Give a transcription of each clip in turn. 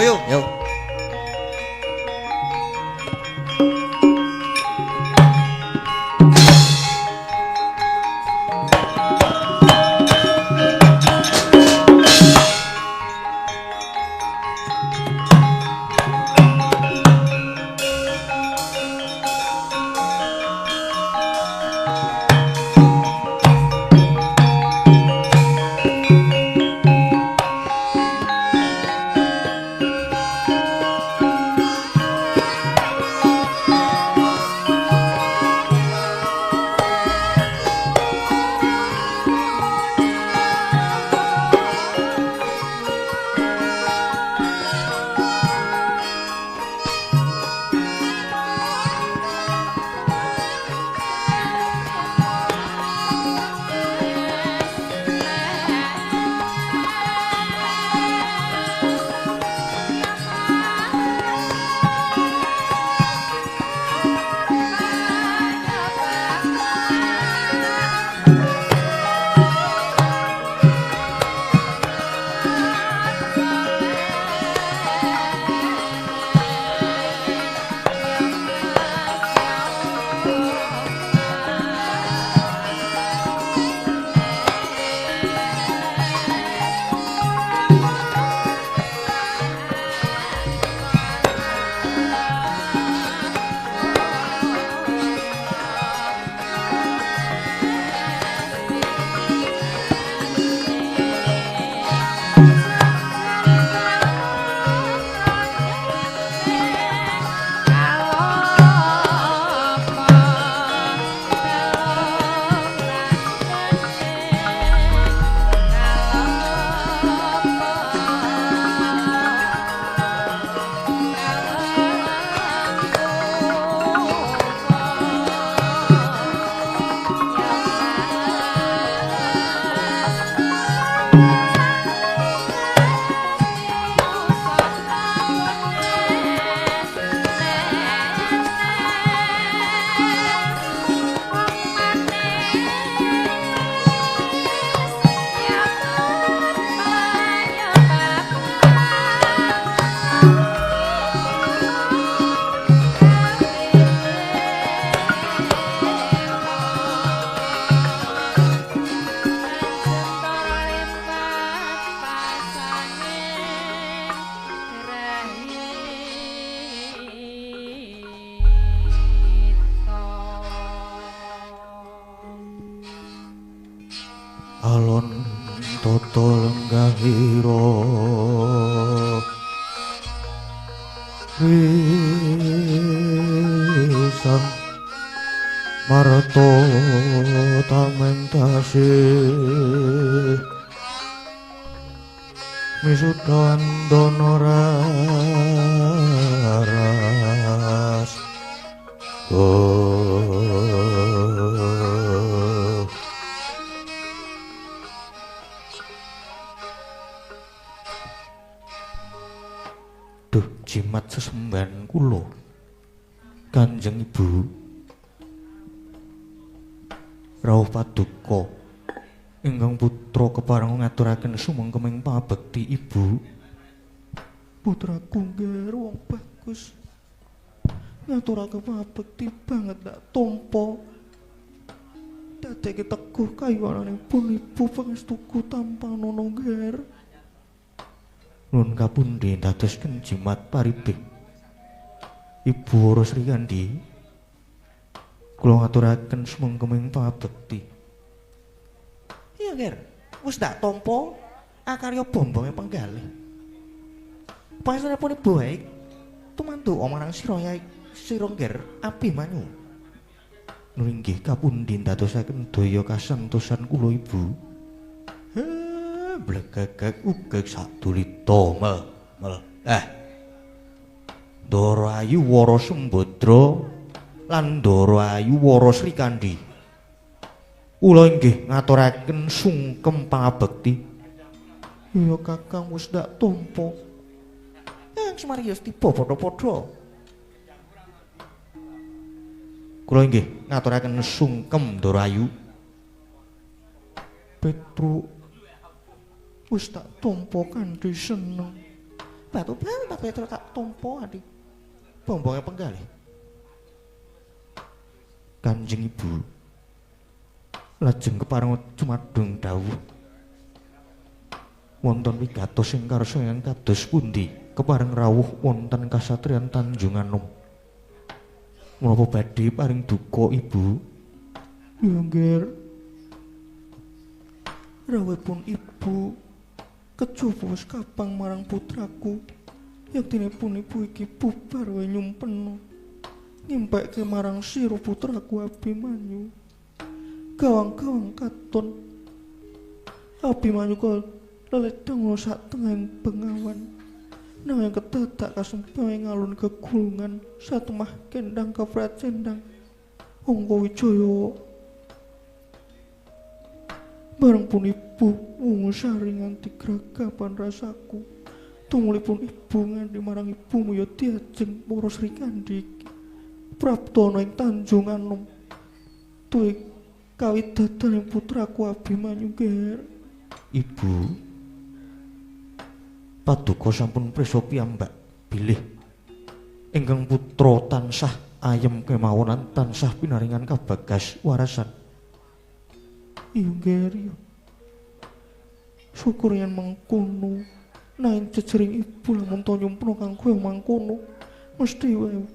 yo. Yo. Alon toto lenggahiro Wisang Marto tameng tasih Misudan donoraras Duh, jimat sesembahan kula Kanjeng Ibu rawuh paduka ingkang putra kepareng ngaturaken sumengkeming pabekti Ibu. Putraku nggih wong bagus. Ngaturake pabekti banget ndak tampa. Dadeke teguh kayuwananipun Ibu pangestuku tanpa nono ngger. Nun kapundi dadosken jimat paribih. Ibu Ora Sri Kandi kula ngaturaken sumengkeming pabekti. Iya, Nger. Wis ndak tampa akarya bombonge penggalih. Panjenenganipun Ibu baik tumantu omarang sira Yai sira Nger api manyu. Nun inggih kapundi dadosaken daya kasantosan kula Ibu. Blegagag ugeg sadulita mel. Ndara Ayu Wara Sembadra lan Ndara Ayu Wara Sri Kandi. Kula inggih ngaturaken sungkem pangabekti. Ya Kakang wis ndak tampa. Semari ya tiba padha-padha. Kula inggih ngaturaken sungkem Ndara Ayu. Petruk wis tak tampa kanthi seneng. batu Petro tak tompo adi. Bombonge penggalih. Kanjeng Ibu. Lajeng kepareng cumadung dawuh. Wonten wigatos ing karsa ingkang kados pundi kepareng rawuh wonten kasatriyan Tanjunganom. Menapa badhe paring duka Ibu? Ya nggih. Rawuhipun Ibu kejaba wis kapang marang putraku. Yaktinipun Ibu iki bubar wae nyumpena. Ngimpeke marang sira putraku Abimanyu. Gawang-gawang katon. Abimanyu kok leledang sak tengahing bengawan. Nanging kedadak kasempay ngalun kegulungan satemah kendang kapracendang Angga Wijaya. Bareng pun Ibu wungu saringan digragapan rasaku. Tumulipun Ibu nganti marang Ibumu ya diajeng para Srikandhi praptana ing Tanjunganom. Tuwih kawidadaning putraku Abimanyu ger. Ibu paduka sampun prisa piyambak bilih ingkang putra tansah ayem kemawonan tansah pinaringan kabagas warasan. Iya nggih. Syukur yen mengkono. Nanging jejering Ibu lamun to nyumpena kanggo mangkono mesti wae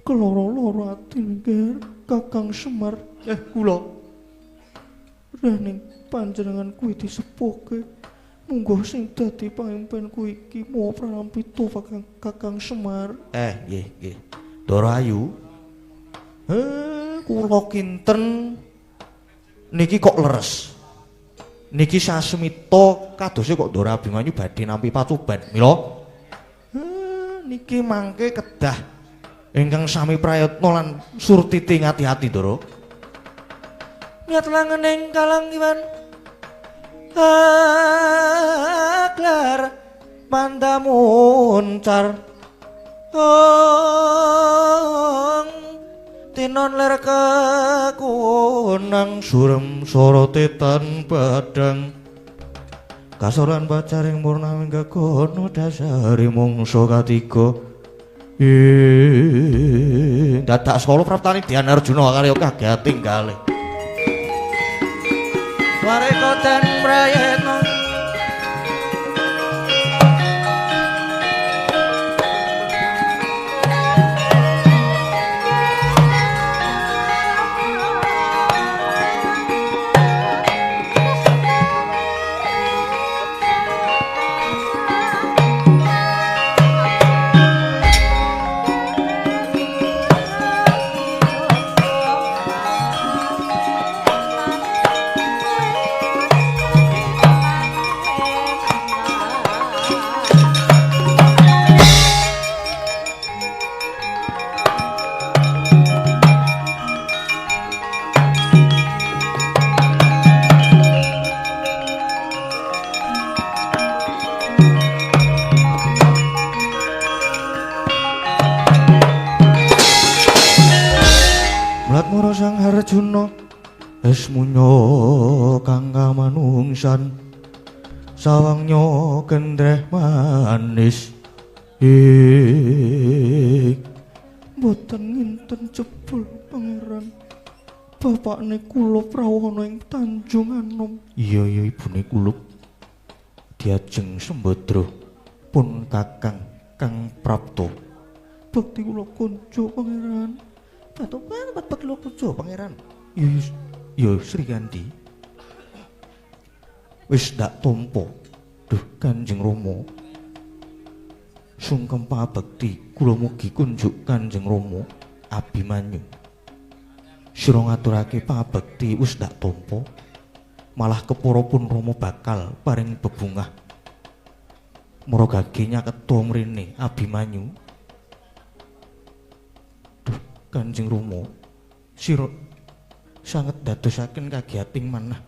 keloro-loro ati nggih Kakang Semar. Kula rening panjenengan kuwi disepuhke. Munggo sing dadi pangimpenku iki mau pralampita Kakang Semar. Nggih. Dara Ayu. Kula kinten niki kok leres. Niki sasmita kadose kok Dara Abimanyu badhe nampi Pacuban. Mila niki mangke kedah ingkang sami prayatna lan surtiti ngati-ati Dara. Nyat langening kalanggiwan aklar pandamuncar tinon ler kekunang surem sorote tan padang kasoran pacaring purnami gakono dasari mungso katiga dadak solo praptani Dian Arjuna karya kagating kalih wareka dan prayetna Sang Harjuna esmunya kang kamanungsan sawangnya kendreh manis boten nginten jebul pangeran bapakne kula prawana ing Tanjunganom. Iya ibune kula diajeng Sembadra pun kakang kang prapta bekti kula kunjuk pangeran. Patukan tempat lo kujo pangeran. Yo Srikandhi. Wis dak tompo. Duh Kanjeng Rama. Sungkem pabekti kula mugi kunjuk Kanjeng Rama Abimanyu. Sira ngaturake pabekti wis dak tompo. Malah kepara pun Rama bakal paring bebungah. Maragage nyaketa mrene Abimanyu. Kanjeng Rama, sira sanget dadosaken kagiyating manah.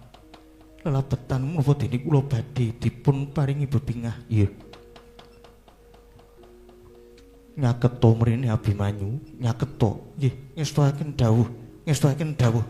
Lelabetan menapa dene kula badhe dipun paringi bebingah. Iya. Nyaketa mrene Abimanyu, nyaketa. Nggih, ngestakaken dawuh, ngestakaken dawuh.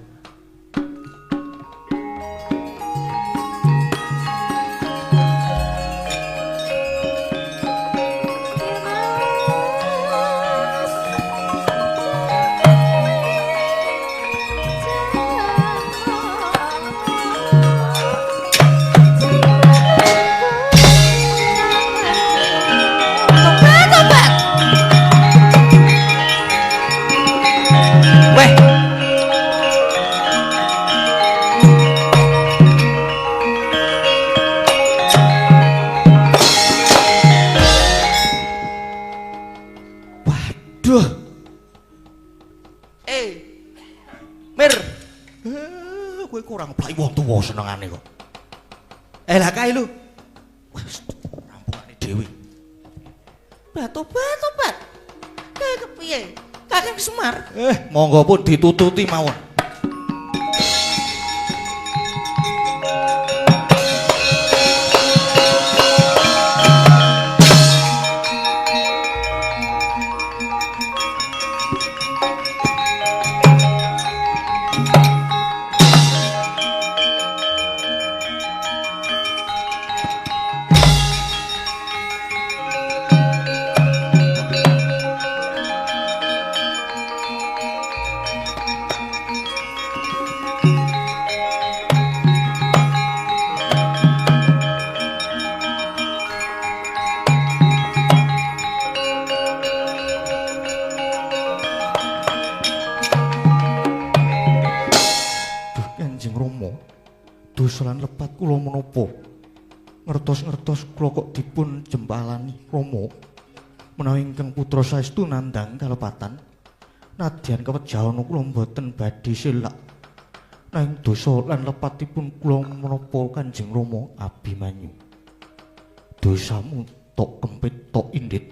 Kowe kurang plai wong tuwa senengane kok. Lah kae lho. Wis rampungane dhewe. Tobat. Kae kepiye? Kakang Semar. Monggo pun ditututi mawon. Dosalan lepat kula menapa ngertos-ngertos kula kok dipun jempalani Rama menawi ingkang putra saestu nandhang kalepatan nadyan kewejahan kula mboten badhe selak nanging dosa lan lepatipun kula menapa Kanjeng Rama Abimanyu dosamu tok kempit tok indit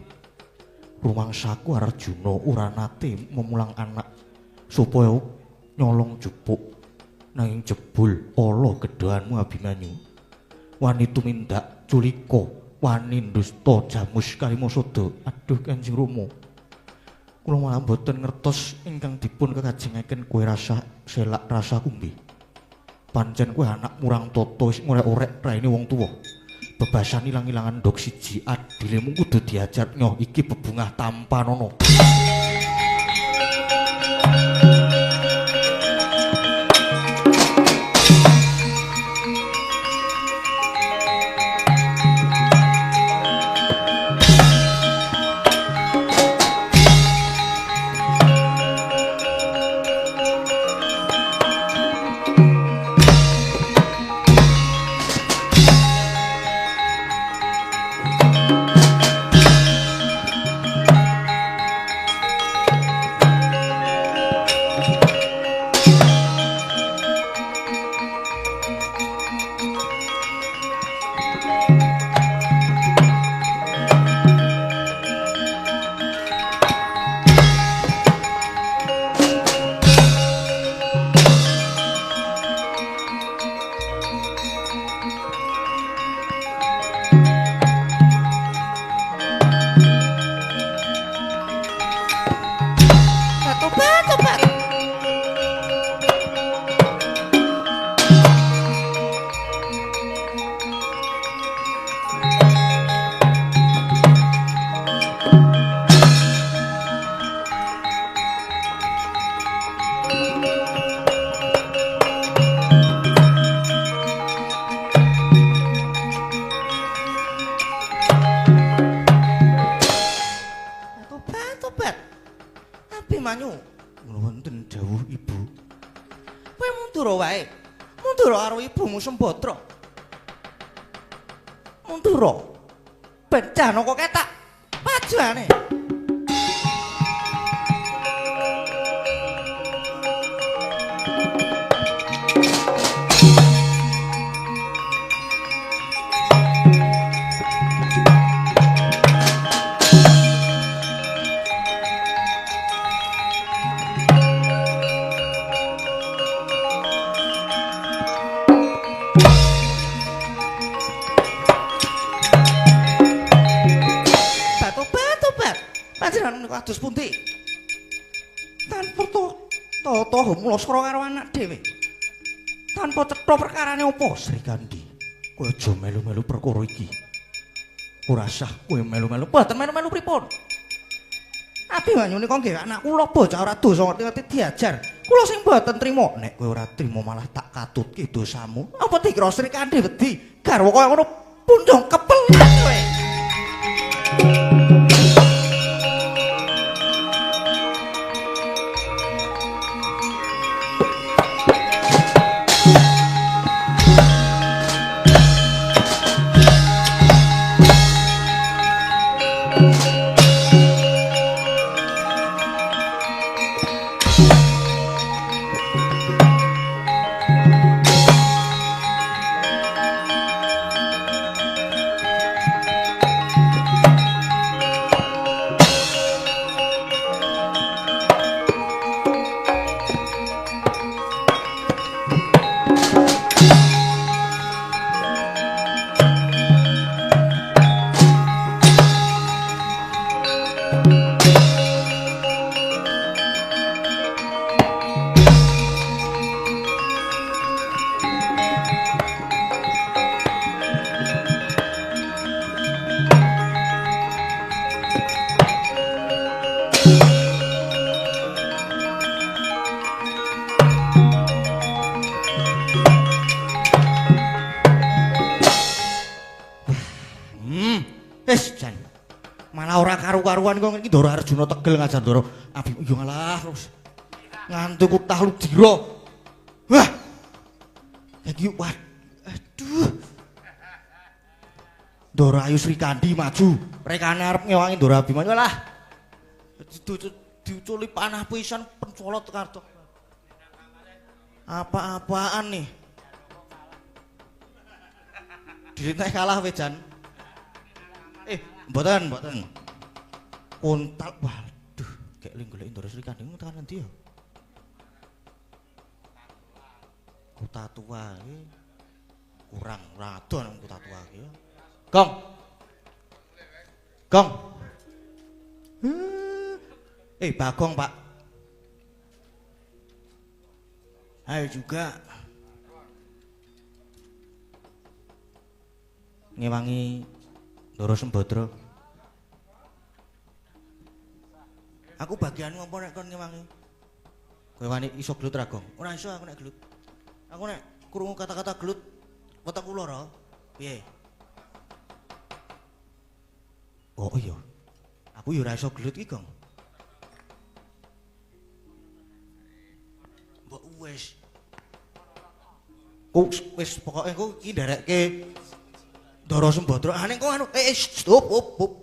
rumangsaku Arjuna ora nate memulang anak supaya nyolong jupuk nanging jebul ala gedhoanmu Abimanyu wani tumindak culika wani ndusta jamus kalimasada aduh Kanjeng Rama kula malah mboten ngertos ingkang dipun kekajengaken kowe rasa selak rasa kumbi pancen kowe anak murang tata wis ngorek-orek raine wong tuwa bebasan ilang-ilangan ndok siji adilemu kudu diajar nyoh iki bebungah tanpa nono. Sembadra Mundura ben Janaka ketak pajane kados pundi tanpa tata humlasra karo anak dhewe tanpa cetha perkarane apa Sri Kandi kowe aja melu-melu perkara iki ora sah kowe melu-melu mboten melu-melu pripun Abimanyu nika nggih anak kula bocah ora dosa ngerti-ngerti diajar kula sing mboten trima nek kowe ora trima malah tak katutke dosamu apa dikira Sri Kandi wedi garwa kaya ngono punjung kepelan kowe ora karu-karuan kok iki Ndara Arjuna tegel ngajar Ndara Abi yo ngalah terus nganti kutah ludira wah iki aduh Ndara Ayu Srikandi maju rekane arep ngewangi Ndara Abimanyu lah diuculi panah pisan pencolot kartok apa-apaan nih dirintek kalah wejan mboten untal waduh kayak golek Ndara Srikandi tekan endi ya Kota Tua kurang rado nang Kota Tua iki ya Gong Bagong Pak ayo juga ngewangi Ndara Sembadra aku bagian ngopo nek kon ngewangi kowe wani iso glut ra Gong ora iso aku nek glut aku nek krungu kata-kata glut wetengku lara piye oh iya aku yo ora iso glut iki Gong mbok wis wis pokoke ku iki nderekke Ndara Sembadra ning kok anu stop hop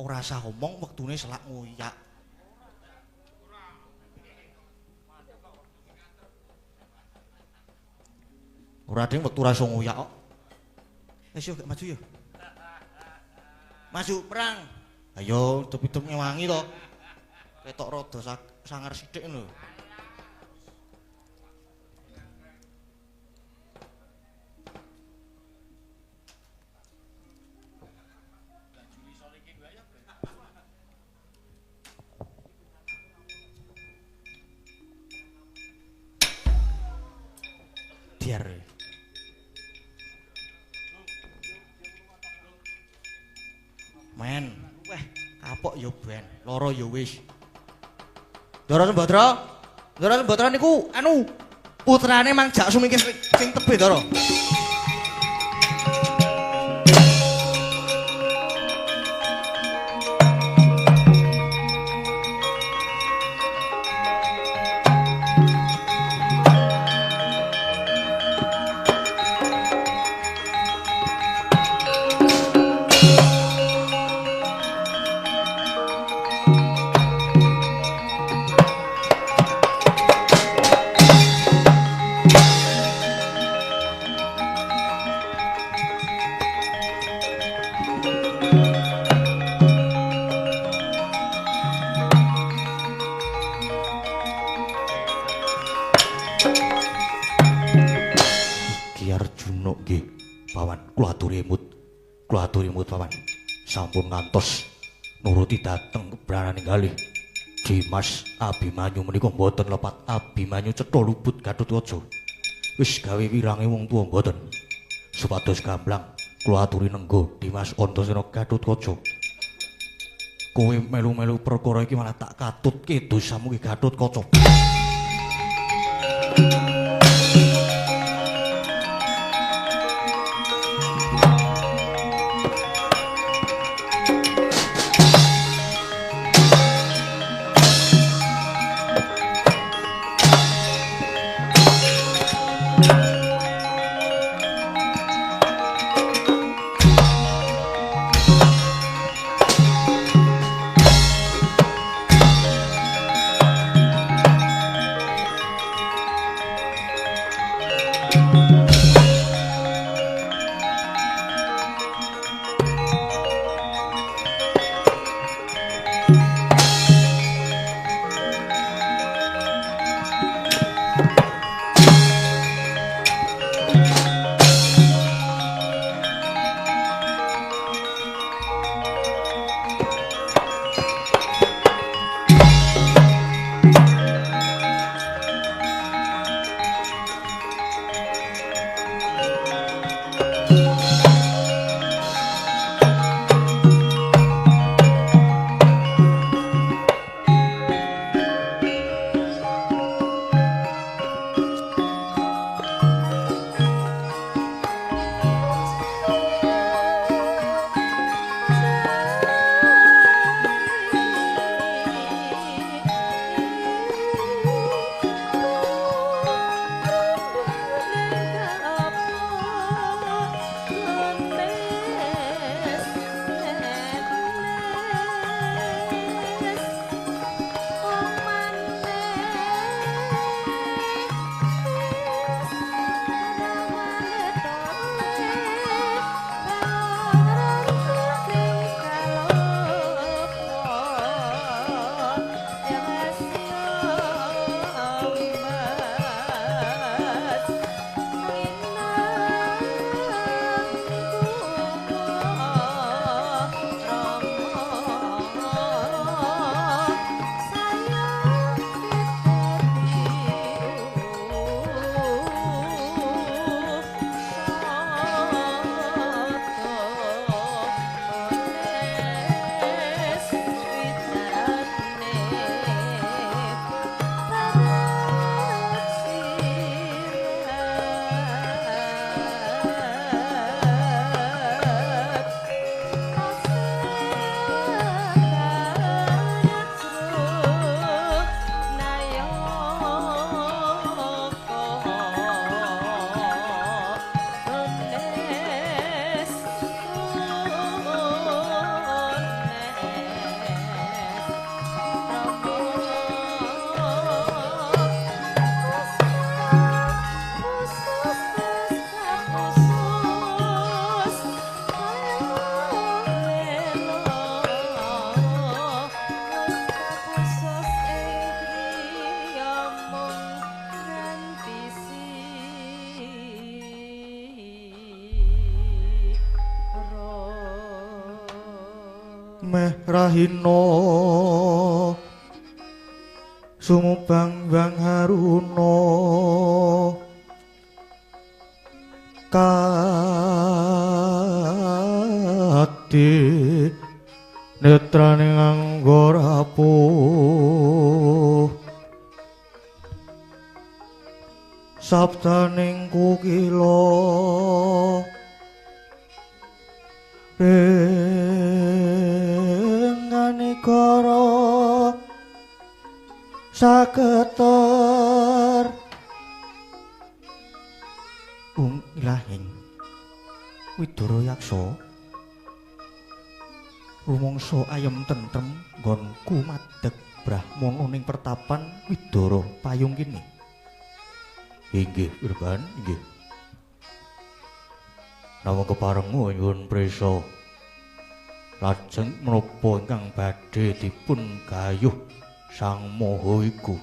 ora usah omong wektune selak ngoyak ora ding wektu ra iso ngoyak kok wis yo maju yo maju perang ayo tup-tup ngewangi to ketok rada sangar sithik lho biar men weh kapok yo ben loro yo wis Ndara Sembadra niku anu putrane Mang Jak Sumingkih sing tebih Ndara kula aturi mut paman sampun ngantos nuruti dateng kebrananing kalih Dimas Abimanyu menika mboten lepat Abimanyu cetha luput Gatotkaca wis gawe wirange wong tuwa mboten supados gamblang kula aturi nenggo Dimas Antasena Gatotkaca kowe melu-melu perkara iki malah tak katutke dosamu ki Gatotkaca meh rahina sumubang bang haruna kati netrane nganggo rapuh sabdaning kukila nganikara saketer ilahing Widara Yaksa rumangsa ayem tentrem nggonku madeg brahmana ning pertapan Widara Payung kene. Inggih, Irban, inggih. Namung keparenga nyuwun prisa lajeng menapa ingkang badhe dipun gayuh Sang Maha iku.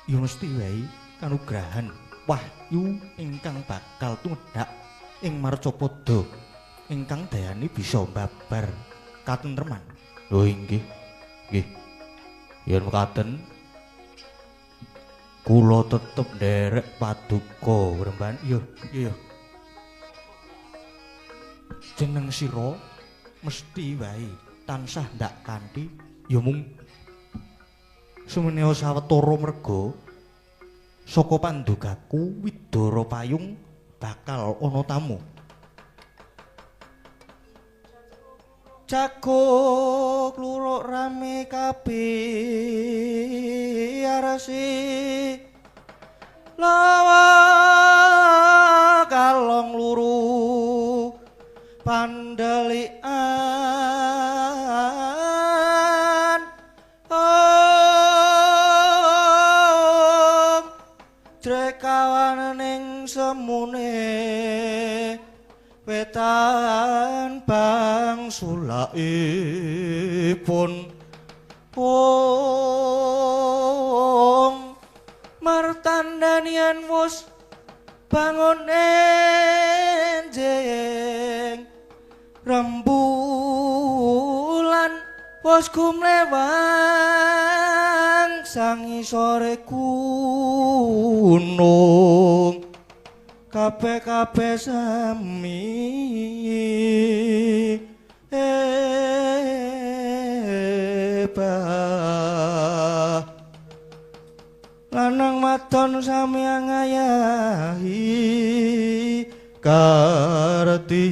Ya mesti wae kanugrahan wahyu ingkang bakal tumedhak ing marcapada ingkang dayane bisa mbabar katentreman. Lho inggih. Nggih. Yen mekaten kula tetep nderek paduka Remban. Iya, iya. Jeneng sira mesti wae tansah ndak kanthi ya mung sumenewa sawetara merga saka pandugaku Widara Payung bakal ana tamu. Jagok luruk rame kabeh arasi lawa kalong luru pandelikan jrekawan ning semune wetan bang sulaipun martandanian wus bangun enjing rembulan wus kumlewang sangi sore gunung kabeh sami lanang wadon sami ngayahi karti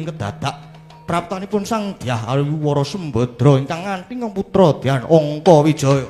kedadak praptanipun Sang Dyah Ayu Sembadra ingkang nganthi putra Dyan Angka Wijaya.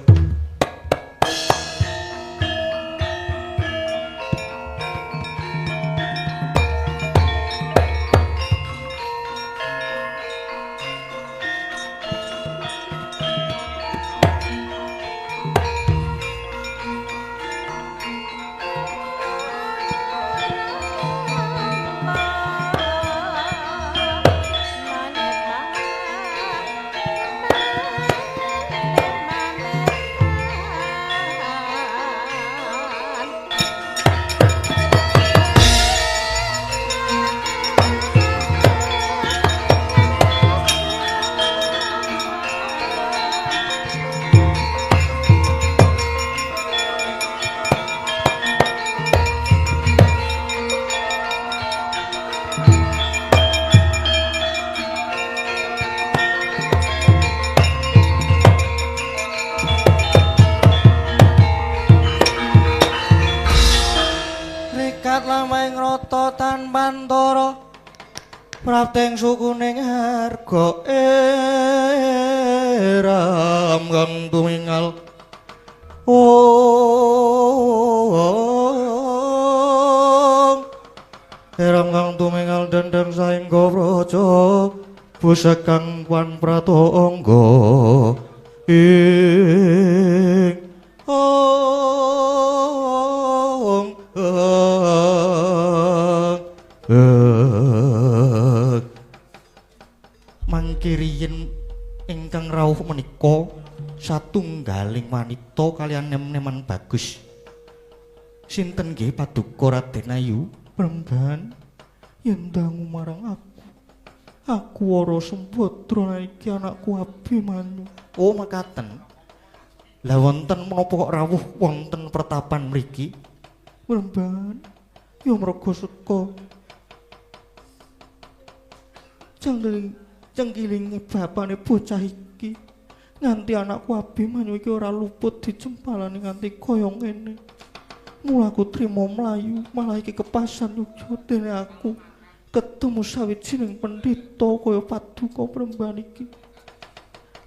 Prapteng sukuning harga eram kang tumingal eram kang tumingal dendeng saengga praja busek kang wan pratangga ing mangkiriyen ingkang rawuh menika satunggaling wanita kaliyan nem-neman bagus. Sinten nggih Paduka Raden Ayu Remban? yen dangu marang aku Wara Sembadra iki anakku Abimanyu. Oh makaten. Lah wonten menapa kok rawuh wonten pertapan mriki? Mremban, ya merga seka cengkilinge bapane bocah iki. Nganti anakku Abimanyu iki ora luput dicempalani nganti kaya ngene. Mula aku trima mlayu malah iki kepasan yukya dene aku ketemu sawijining pendhita kaya paduka Mremban iki.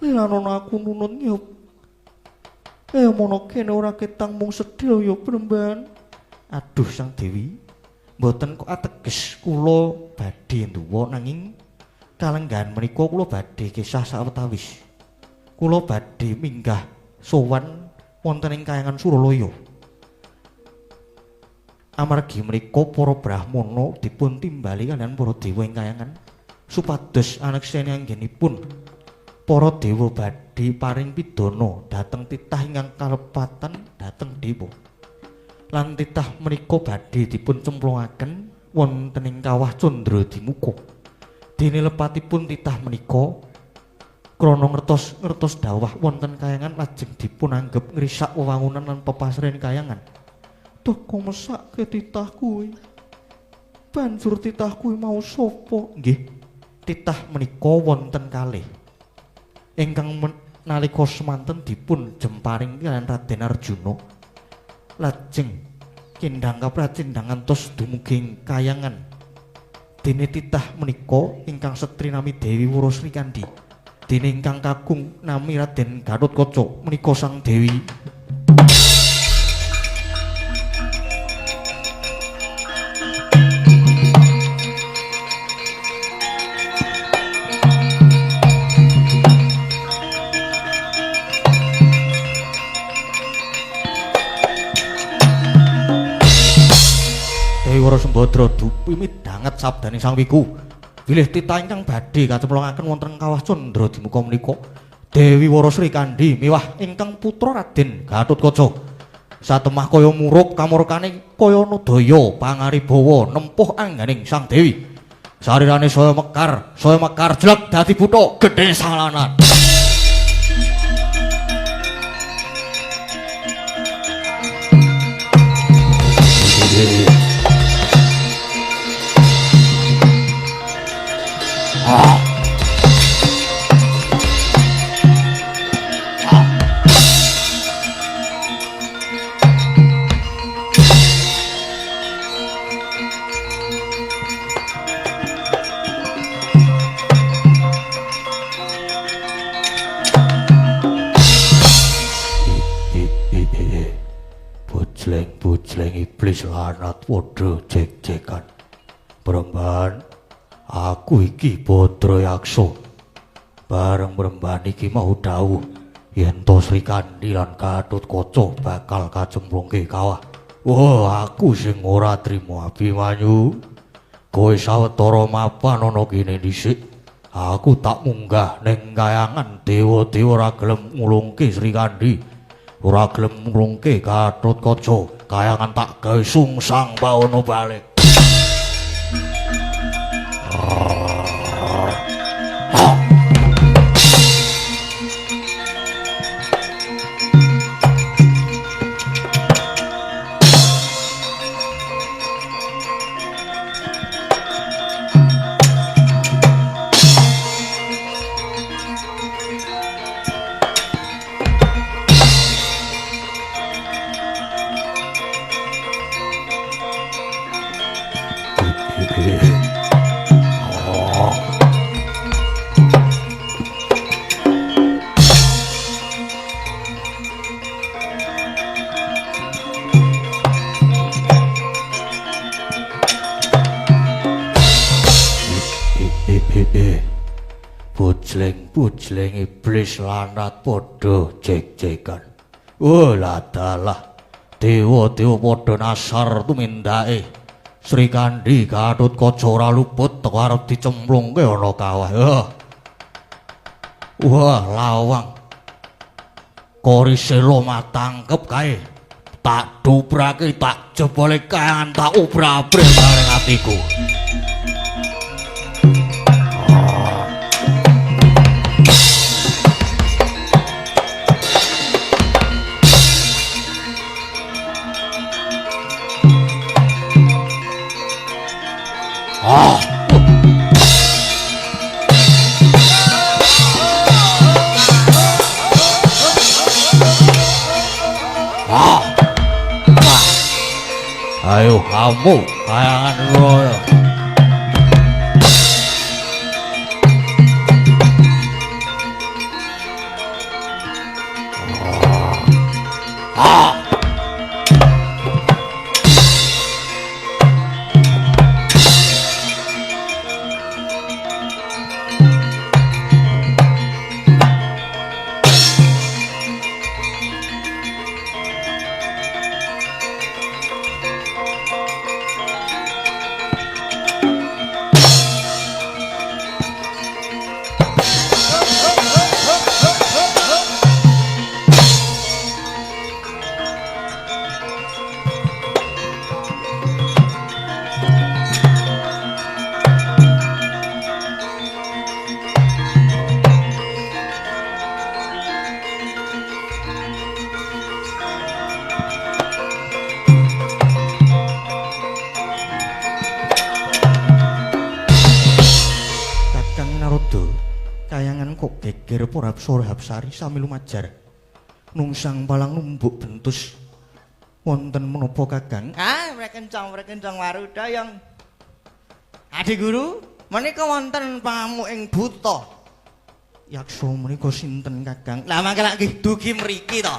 Lelanono aku nunut nyup. Mono kene ora ketang mung sedhil ya Mremban. Aduh Sang Dewi, mboten kok ateges kula badhe nduwa nanging kalenggahan menika kula badhe kisah sawetawis. Kula badhe minggah sowan wonten ing Kahyangan Suralaya. Amargi menika para brahmana dipun timbali kaliyan para dewa ing Kahyangan supados anekseni anggenipun para dewa badhe paring pidana dhateng titah ingkang kalepatan dhateng dewa. Lan titah menika badhe dipun cemplungaken wonten ing kawah Candradimuka. Dene lepatipun titah menika krana ngertos dawah wonten Kahyangan lajeng dipun anggep ngrisak wewangunan lan pepasren Kahyangan. Teka mesake titah kuwi. Banjur titah kuwi mau sapa? Nggih, titah menika wonten kalih. Ingkang nalika semanten dipun jemparing kaliyan Raden Arjuna. Lajeng kendhang kapracindhang ngantos dumugi Kahyangan. Dene titah menika ingkang setri nami Dewi Wara Srikandhi. Dene ingkang kakung nami Raden Gatotkaca menika Sang Dewi. Wara Sembadra dupi midhanget sabdane Sang Wiku. Bilih titah ingkang badhe kacemplungaken wonten kawah Candradimuka menika Dewi Wara Srikandhi miwah ingkang putra Raden Gatotkaca. Satemah kaya murup kamurkane kaya nudaya pangaribawa nempuh angganing Sang Dewi. Sarirane saya mekar jelek dadi buta gedhe salanan. Bujleng iblis lanat padha jek-jekan. Mremban, aku iki Badra Yaksa. Bareng Mremban iki mau dawuh yen to Srikandhi lan Gatotkaca bakal kacemplungke kawah. Wah, aku sing ora trima Abimanyu. Kowe sawetara mapan ana kene dhisik. Aku tak munggah ning Kahyangan dewa-dewa ora gelem ngulungke Srikandhi. Ora gelem ngrungke Gatotkaca, Kahyangan tak gawe sungsang bawana balik. Bujleng iblis lanat padha jek-jekan. Lah dalah dewa-dewa padha nasar tumindake. Srikandhi Gatotkaca ora luput teko arep dicemplungke ana kawah. Wah, lawang. Korisela matangkep kae. Tak duprake, tak jebole Kahyangan tak obrak-abrik bareng atiku. Ayo kamu kayangan royo. Hapsari sami lumajar nungsang palang numbuk bentus wonten menapa Kakang? Mrekencang Waruda yang Adi Guru menika wonten pamu ing buta. Yaksa menika sinten Kakang? Lah mangke lak nggih dugi mriki to.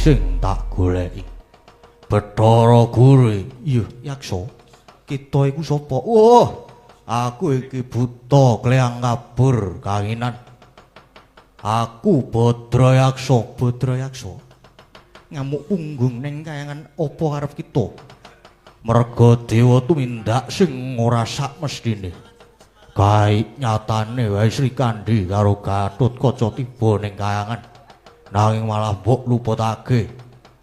Sing tak goleki Bathara Guru. Iya, Yaksa. Kita iku sapa? Wah, aku iki buta kleyang kabur kanginan. Aku Badra Yaksa. Ngamuk punggung ning kayangan apa arep kita? Merga dewa tumindak sing ora sak mestine. Kae nyatane wae Sri Kandi karo Gatotkaca tiba ning kayangan. Nanging malah mbok luputake.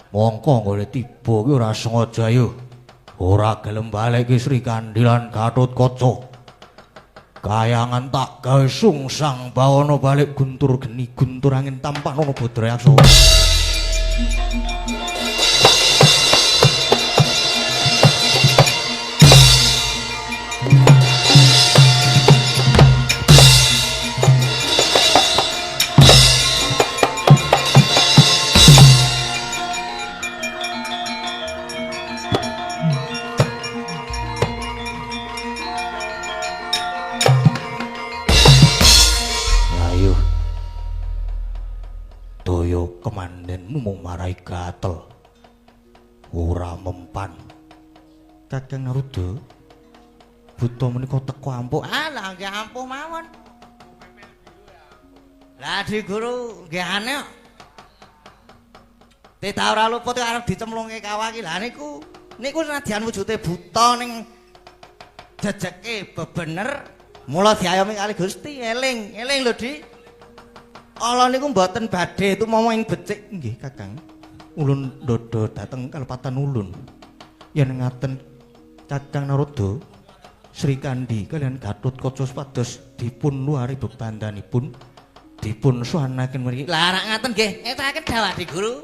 Mongko nggone tiba ki ora sengaja yo. Ora gelem baleke Sri Kandi lan Gatotkaca. Kayangan tak gawe sungsang bawana balik guntur geni guntur angin tampak ana Badra Yaksa. Kemandenmu mung marai gatel ora mempan. Kakang Naruda buta menika teko ampuh. Lah nggih ampuh mawon. Lah Adi Guru nggih aneh. Teta ora luput arep dicemplungke kawah iki. Lah niku senadyan wujude buta ning jejeke bebener mula diayomi kali Gusti. Eling lho Di. Allah niku mboten badhe tumama ing becik. Nggih Kakang. Ulun dodo dateng kalepatan ulun. Yen ngaten Kakang Naruda Sri Kandi kalian Gatotkaca supados dipun luari bebandanipun dipun suwanaken mriki. Lah rak ngaten nggih, etaken dawuh Adi Guru.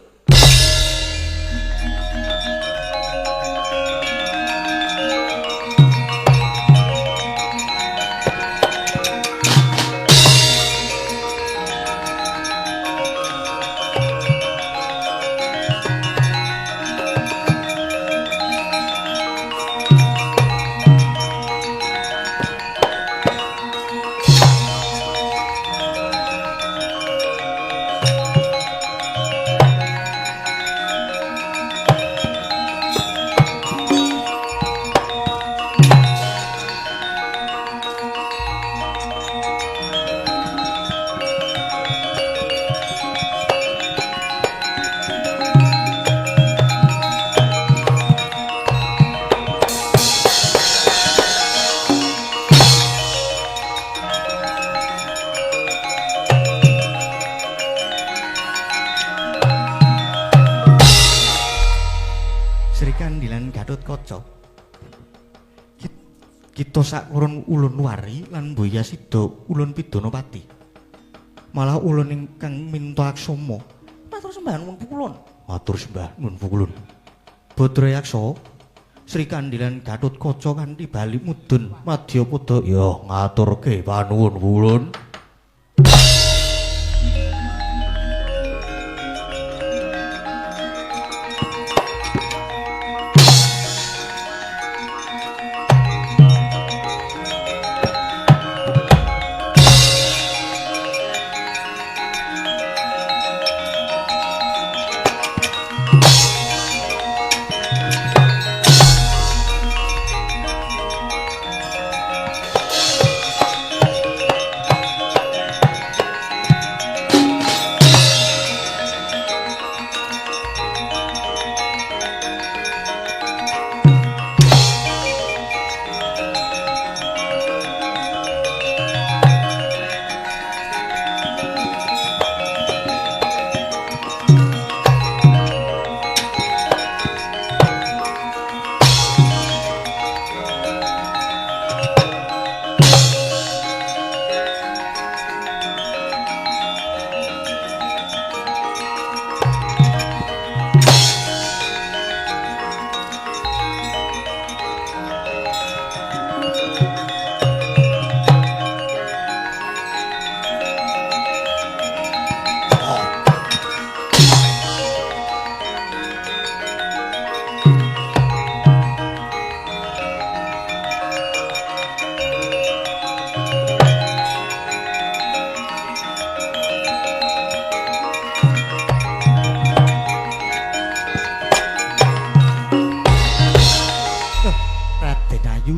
Kaca. Kita sakurun ulun wari lan Mboya Sida ulun Pidanapati. Malah ulun ingkang minta aksama. Matur sembah nuwun pukulun. Matur sembah nuwun pukulun. Badra-yaksa Sri Kandilan Gatotkaca kanthi bali mudhun Madyapada ya ngaturke panuwun pukulun.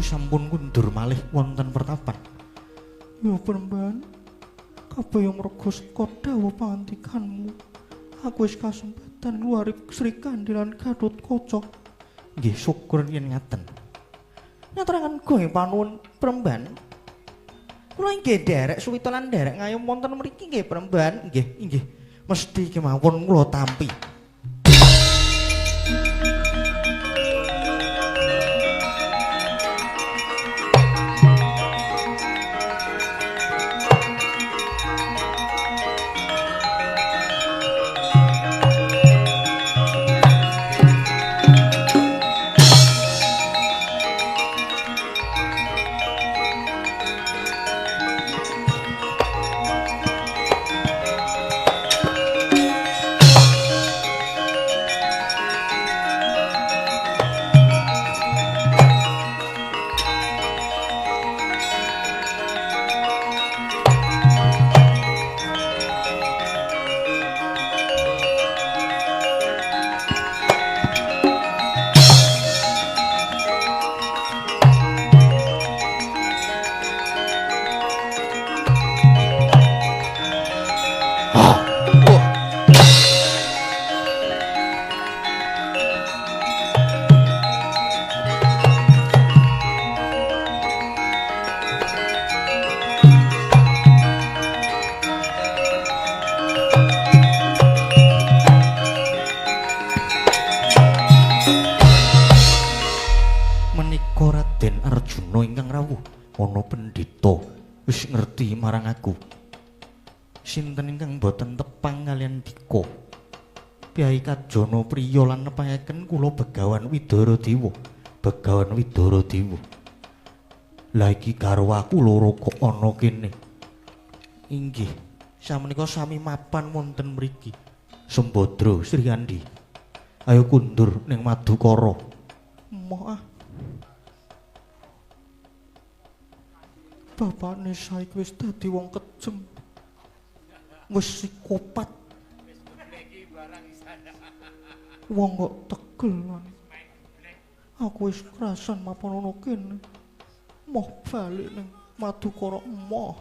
Sampun kundur malih wonten pertapan. Ya Pramban, kabeh merga saka dawuh pangandikanmu. Aku wis kasempatan ngluwari Sri Kandilan Gatotkaca. Nggih syukur yen ngaten. Nyaturaken goe panuwun Pramban. Kula inggih nderek suwita lan nderek ngayom wonten mriki nggih Pramban. Nggih. Mesti kemawon kula tampi. Wis ngerti marang aku. Sinten ingkang boten tepang kalian Dika. Kyai Kajana priya lan nepayaken kula Begawan Widaradewa. Begawan Widaradewa. Lah iki garwaku loro kok ana kene. Inggih, samenika sami mapan wonten mriki. Sembadra Sri Andi. Ayo kundur ning Madukara. Moh bapakne saiki wis dadi wong kejem. Wis psikopat. Wong kok tegelan. Aku wis krasan mapan ana kene. Moh balik ning Madukara emoh.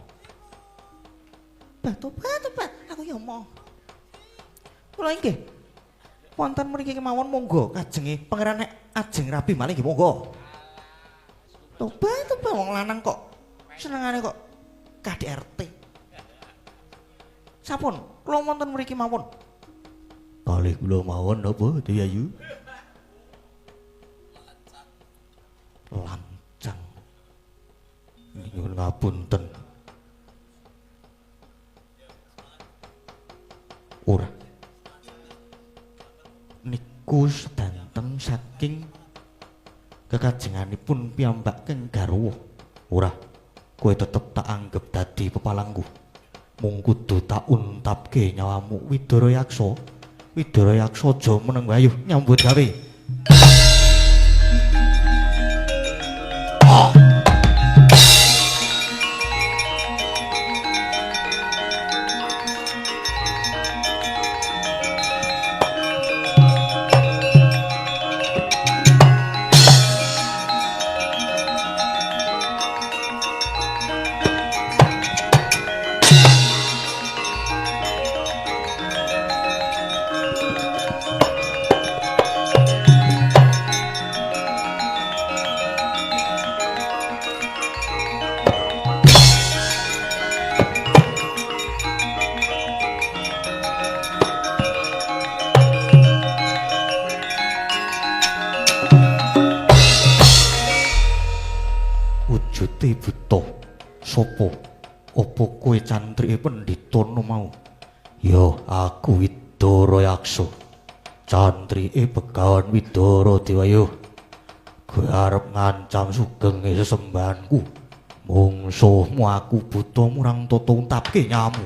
Tobat, aku ya emoh. Kula inggih wonten mriki kemawon monggo kajenge pangeran nek ajeng rabi malih nggih monggo. Tobat wong lanang kok senengane kok KDRT. Sampun, kula wonten mriki mawon. Kalih kula mawon napa Dewi Ayu? Nyuwun ngapunten. Ora. Niku sedanten saking kekajenganipun piyambak keng garwa. Ora. Kowe tetep tak anggap dadi pepalangku. Mung kudu tak untapke nyawamu Widara Yaksa. Widara Yaksa aja meneng wae nyambut gawe. Wujude buta sapa? Apa kowe cantrike Pandhita mau? Ya aku Widara Yaksa. Cantrike Begawan Widara Dewayuh. Kowe arep ngancam sugenge sesembahanku. Mungsuhmu aku buta murang tata untapke nyamu.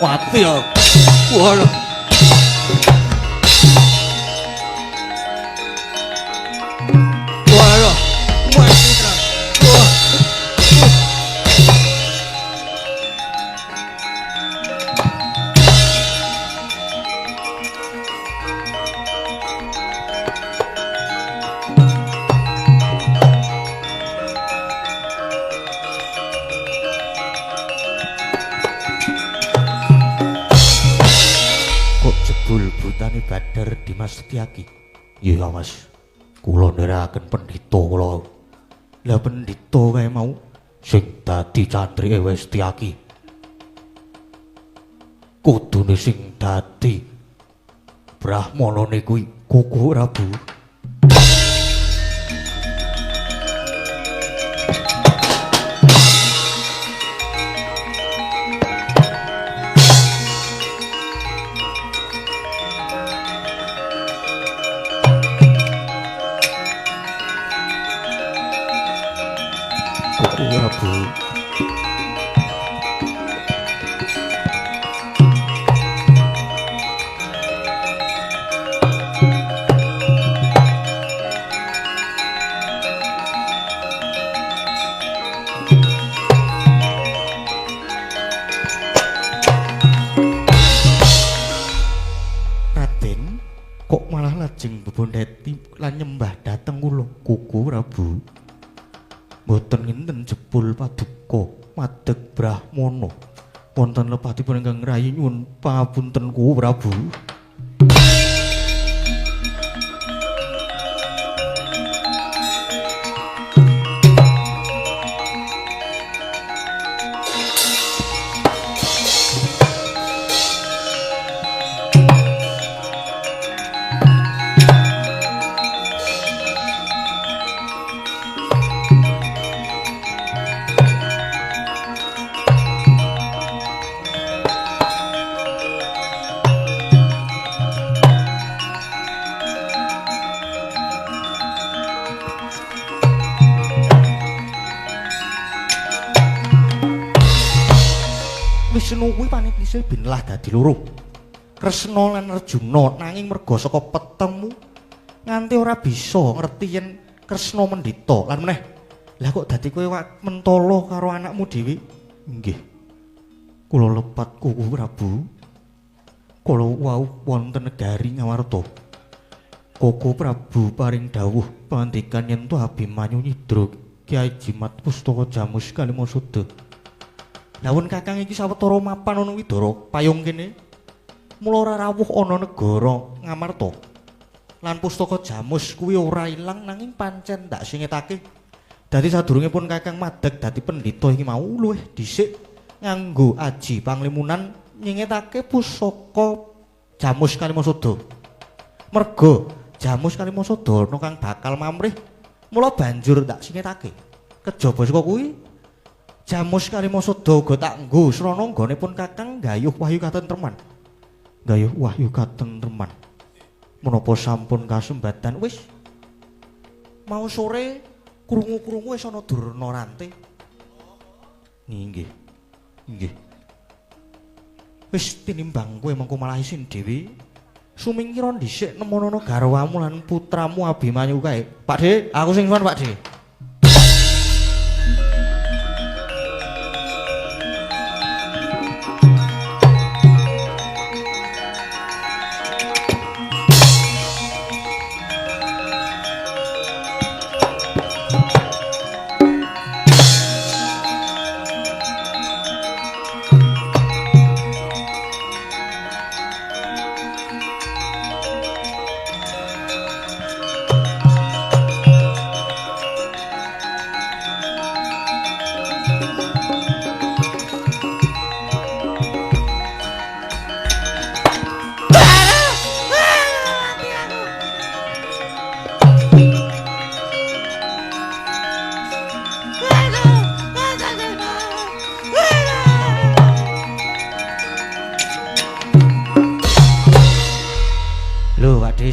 Mati ya. Waduh. Waduh. Mati terang. Bulbutane Badar Dimas Setyaki. Iya Mas, kula nderekaken Pandhita kula. Lah Pandhita kae mau sing dadi cantrike wis Setyaki. Kudune sing dadi brahmanane kuwi Koko Prabu. Prabu. Raden, kok malah lajeng bebondheti lan nyembah dhateng kula, Koko Prabu. Boten ngenten jebul paduka madeg brahmana wonten lepatipun ingkang rayi nyuwun pangapunten Koko Prabu. Wisnu kuwi panitise binlah dadi loro. Kresna lan Arjuna nanging merga saka petengmu nganti ora bisa ngerti yen Kresna mendhita lan meneh. Lah kok dadi kowe mentala karo anakmu dhewe? Nggih. Kula lepat Koko Prabu. Kala wau wonten negari Ngamarta. Koko Prabu paring dawuh pangandikan yen to Abimanyu nyidra Kiai Jimat Pustaka Jamus Kalimasada. Lawon Kakang iki sawetara mapan ana Widara payung kene. Mula ora rawuh ana negara Ngamarta. Lan Pustaka Jamus kuwi ora ilang nanging pancen ndak singetake. Dadi sadurunge pun Kakang madeg dadi pendhita iki mau luwih dhisik nganggo aji panglimunan nyingetake pusaka Jamus Kalimasada. Merga Jamus Kalimasada ana kang bakal mamrih, mula banjur ndak singetake. Kejaba saka kuwi Jamus Kalimasada uga tak nggo srana nggonipun Kakang gayuh wahyu katentreman. Gayuh wahyu katentreman. Menapa sampun kasembatan wis mau sore krungu-krungu wis ana Durna Rante. Nggih. Nggih. Wis tinimbang kowe mengko malah isin dhewe. Sumingkira dhisik nemono garwamu lan putramu Abimanyu kae. Pakde, aku sing suwun Pakde.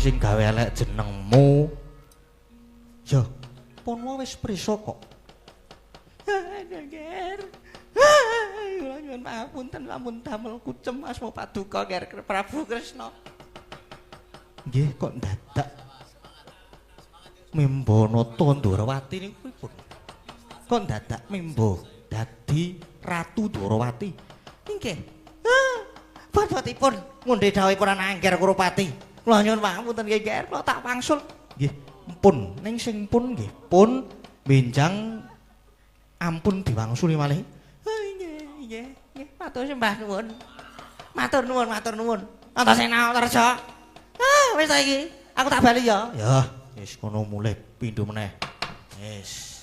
Sing gawe elek jenengmu. Ya, pun wis prisa kok. Nger. Nyuwun pangapunten lamun damel kucem asma paduka Nger Prabu Kresna. Nggih, kok dadak Mimbana Tandrawati niku pripun? Kok dadak Mimba dadi Ratu Dwarawati? Nggih. Padhatipun ngunde dawuhipun Angger Kurupati. Kula nyuwun pangapunten nggih, Nger, kula tak wangsul. Nggih, pun, ning sing pun nggih, pun benjang ampun diwangsuli malih. Nggih, nggih, matur sembah nuwun. Matur nuwun, matur nuwun. Antasena Antarja. Wis ta iki, aku tak bali ya. Ya, wis kono mulih pindho meneh. Wis.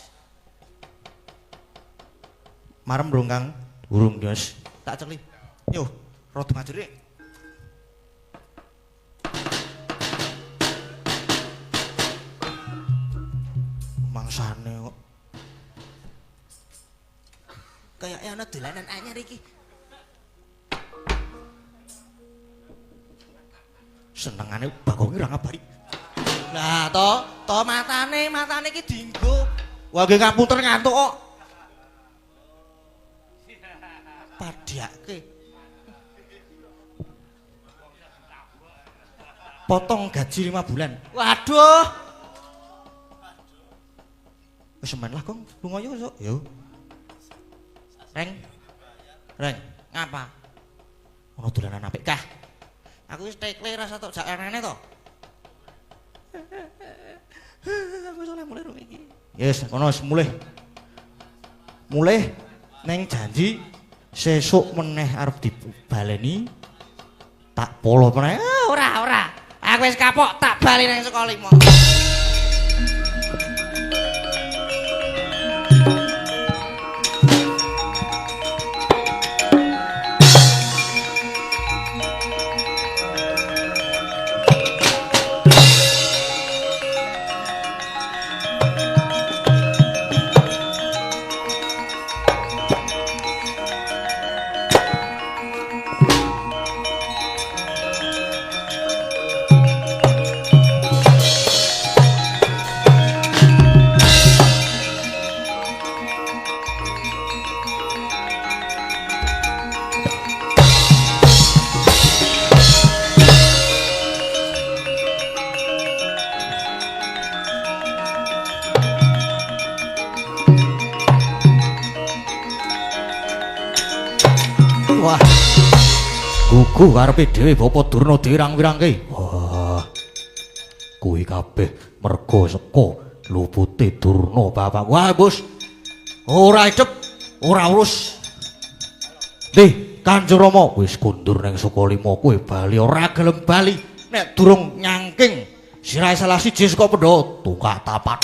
Marem durung Kang? Durung, Mas. Tak celi. Yo, rada maju rek. Mangsane kok. Kayak ana dolanan anyar iki. Senengane Bagong ora ngabari. Lah to matane iki dienggo. Wah nggih ngapunten ngantuk kok. Padhake. Potong gaji 5 bulan. Waduh. Wis men lah, Gong. Lunga yo sok. Yo. Reng. Ngapa? Ono dolanan apik kah? Aku wis tekle rasa tok jak anane to. Aku wis oleh mulih rung iki. Yes, kono wis mulih. Mulih neng janji sesuk meneh arep dibaleni tak polo meneh. Ora. Aku wis kapok tak bali nang sekolah 5. Wah. Gugu karepe dhewe Bapak Durna dirang-wirangke. Wah. Kuwi kabeh merga saka lupute Durna Bapak. Wah, Bos. Ora idep, ora urus. Nih, Kanjeng Rama wis kundur ning Sukalima kowe bali ora gelem bali. Nek durung nyangking sirahe salah siji saka Pandhawa tungkak tapat.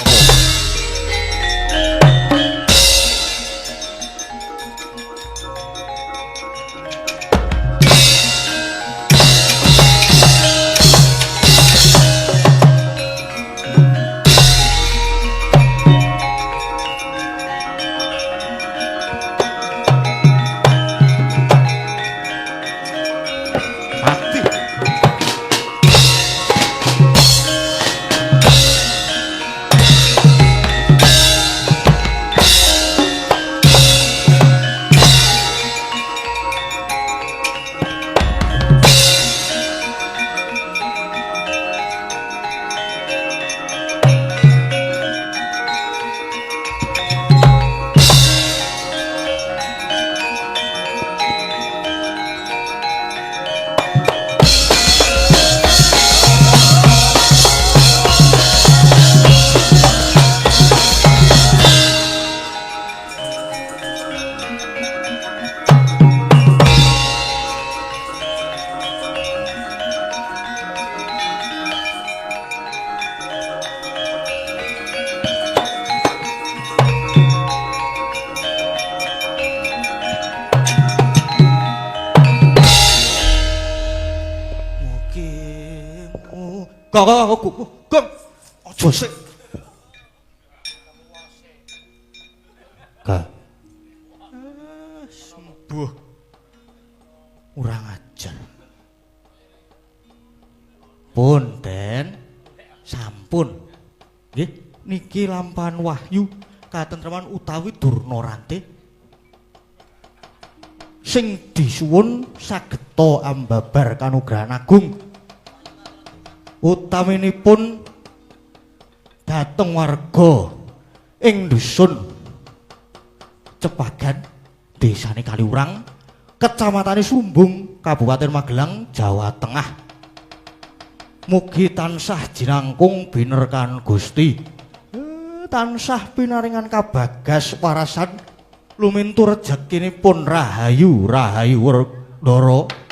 Gong. Aja sik. Ka. Sembuh. Urang ajar. Pun, Den. Sampun. Nggih, niki lampahan wahyu katentreman utawi Durna Ranti. Sing disuwun sageta ambabar kanugrahan agung. Utaminipun dhateng warga ing dusun Cepagan, desane Kaliurang, Kecamatane Sumbung, Kabupaten Magelang, Jawa Tengah. Mugi tansah jinangkung binerkan Gusti. Tansah pinaringan kabagas warasan lumintur rejekinipun rahayu Ndara.